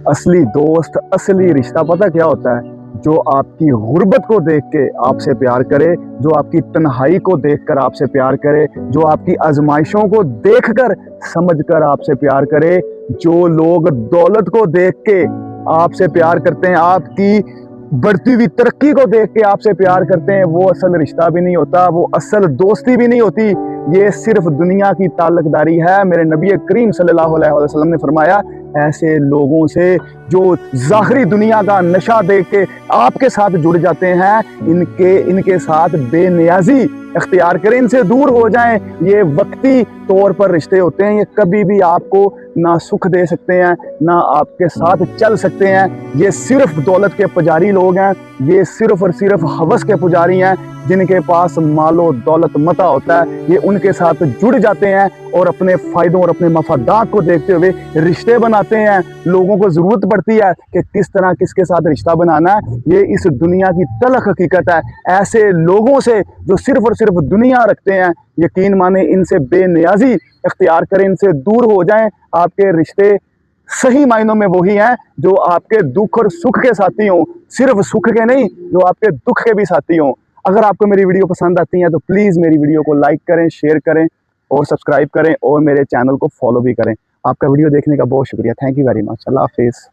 असली दोस्त, असली रिश्ता पता क्या होता है? जो आपकी गुर्बत को देख के आपसे प्यार करे, जो आपकी तन्हाई को देखकर आपसे प्यार करे, जो आपकी आजमाइशों को देखकर समझकर आपसे प्यार करे। जो लोग दौलत को देख के आपसे प्यार करते हैं, आपकी बढ़ती हुई तरक्की को देख के आपसे प्यार करते हैं, वो असल रिश्ता भी नहीं होता, वो असल दोस्ती भी नहीं होती। ये सिर्फ दुनिया की ताल्लुकदारी है। मेरे नबी करीम सल्लल्लाहु अलैहि वसल्लम ने फरमाया, ऐसे लोगों से जो ज़ाहिरी दुनिया का नशा देख के आपके साथ जुड़ जाते हैं, इनके साथ बेनियाजी इख्तियार करें, इनसे दूर हो जाएं। ये वक्ती तौर पर रिश्ते होते हैं, ये कभी भी आपको ना सुख दे सकते हैं, ना आपके साथ चल सकते हैं। ये सिर्फ दौलत के पुजारी लोग हैं, ये सिर्फ और सिर्फ हवस के पुजारी हैं, जिनके पास मालो दौलत मता होता है। ये उनके साथ जुड़ जाते हैं और अपने फ़ायदों और अपने मफादात को देखते हुए रिश्ते बनाते हैं। लोगों को ज़रूरत पड़ती है कि किस तरह किसके साथ रिश्ता बनाना है, ये इस दुनिया की तलख हकीकत है। ऐसे लोगों से जो सिर्फ और सिर्फ दुनिया रखते हैं, यकीन माने इनसे बेनियाजी इख्तियार करें, इनसे दूर हो जाएं। आपके रिश्ते सही मायनों में वही हैं जो आपके दुख और सुख के साथी हों, सिर्फ सुख के नहीं, जो आपके दुख के भी साथी हों। अगर आपको मेरी वीडियो पसंद आती है तो प्लीज़ मेरी वीडियो को लाइक करें, शेयर करें और सब्सक्राइब करें और मेरे चैनल को फॉलो भी करें। आपका वीडियो देखने का बहुत शुक्रिया। Thank you very much. अल्लाह हाफिज़।